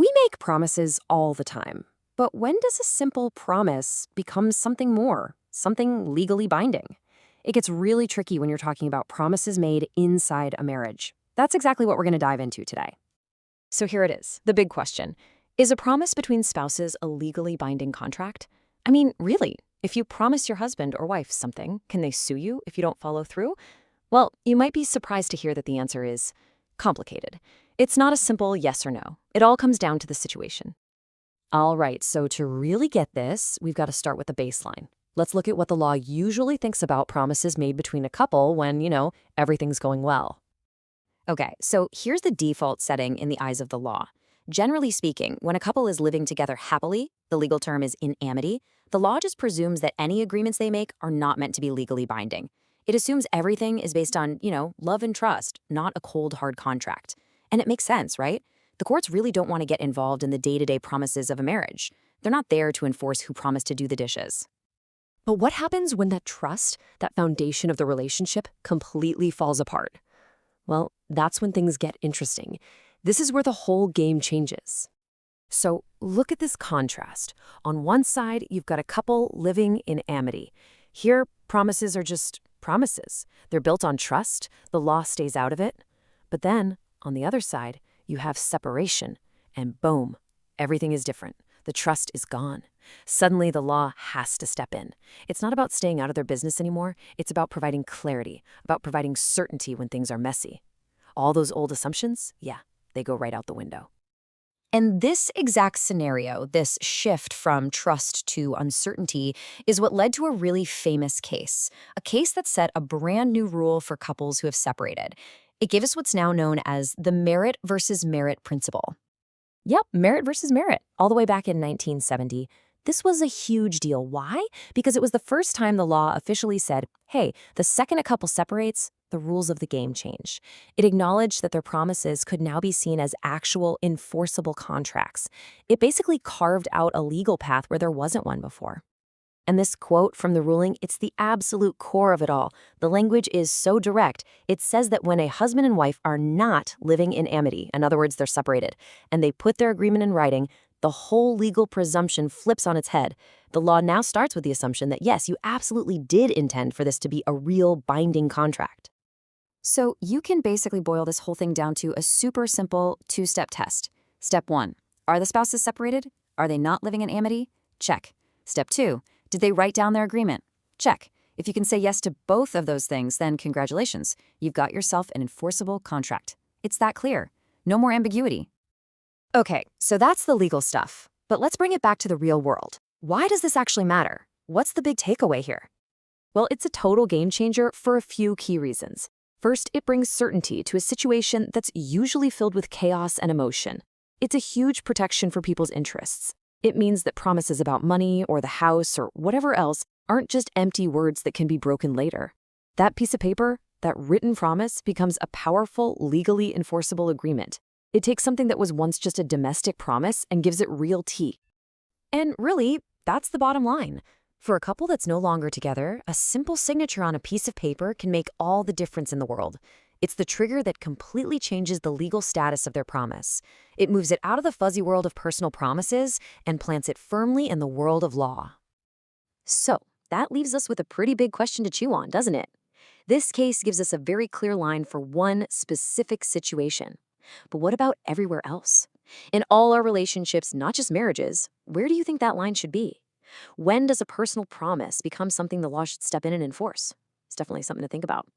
We make promises all the time. But when does a simple promise become something more, something legally binding? It gets really tricky when you're talking about promises made inside a marriage. That's exactly what we're going to dive into today. So here it is, the big question. Is a promise between spouses a legally binding contract? I mean, really, if you promise your husband or wife something, can they sue you if you don't follow through? Well, you might be surprised to hear that the answer is complicated. It's not a simple yes or no. It all comes down to the situation. All right, so to really get this, we've got to start with the baseline. Let's look at what the law usually thinks about promises made between a couple when, everything's going well. Okay, so here's the default setting in the eyes of the law. Generally speaking, when a couple is living together happily, the legal term is in amity, the law just presumes that any agreements they make are not meant to be legally binding. It assumes everything is based on, love and trust, not a cold, hard contract. And it makes sense, right? The courts really don't want to get involved in the day-to-day promises of a marriage. They're not there to enforce who promised to do the dishes. But what happens when that trust, that foundation of the relationship, completely falls apart? Well, that's when things get interesting. This is where the whole game changes. So look at this contrast. On one side, you've got a couple living in amity. Here, promises are just promises. They're built on trust. The law stays out of it. But then, on the other side, you have separation, and boom, everything is different. The trust is gone. Suddenly, the law has to step in. It's not about staying out of their business anymore. It's about providing clarity, about providing certainty when things are messy. All those old assumptions, yeah, they go right out the window. And this exact scenario, this shift from trust to uncertainty, is what led to a really famous case, a case that set a brand new rule for couples who have separated. It gave us what's now known as the Merritt versus Merritt principle. Yep, Merritt versus Merritt, all the way back in 1970. This was a huge deal. Why? Because it was the first time the law officially said, hey, the second a couple separates, the rules of the game change. It acknowledged that their promises could now be seen as actual enforceable contracts. It basically carved out a legal path where there wasn't one before. And this quote from the ruling, it's the absolute core of it all. The language is so direct. It says that when a husband and wife are not living in amity, in other words, they're separated, and they put their agreement in writing, the whole legal presumption flips on its head. The law now starts with the assumption that, yes, you absolutely did intend for this to be a real binding contract. So you can basically boil this whole thing down to a super simple two-step test. Step 1, are the spouses separated? Are they not living in amity? Check. Step 2, did they write down their agreement? Check. If you can say yes to both of those things, then congratulations. You've got yourself an enforceable contract. It's that clear. No more ambiguity. Okay, so that's the legal stuff. But let's bring it back to the real world. Why does this actually matter? What's the big takeaway here? Well, it's a total game changer for a few key reasons. First, it brings certainty to a situation that's usually filled with chaos and emotion. It's a huge protection for people's interests. It means that promises about money or the house or whatever else aren't just empty words that can be broken later. That piece of paper, that written promise, becomes a powerful, legally enforceable agreement. It takes something that was once just a domestic promise and gives it real teeth. And really, that's the bottom line. For a couple that's no longer together, a simple signature on a piece of paper can make all the difference in the world. It's the trigger that completely changes the legal status of their promise. It moves it out of the fuzzy world of personal promises and plants it firmly in the world of law. So, that leaves us with a pretty big question to chew on, doesn't it? This case gives us a very clear line for one specific situation. But what about everywhere else? In all our relationships, not just marriages, where do you think that line should be? When does a personal promise become something the law should step in and enforce? It's definitely something to think about.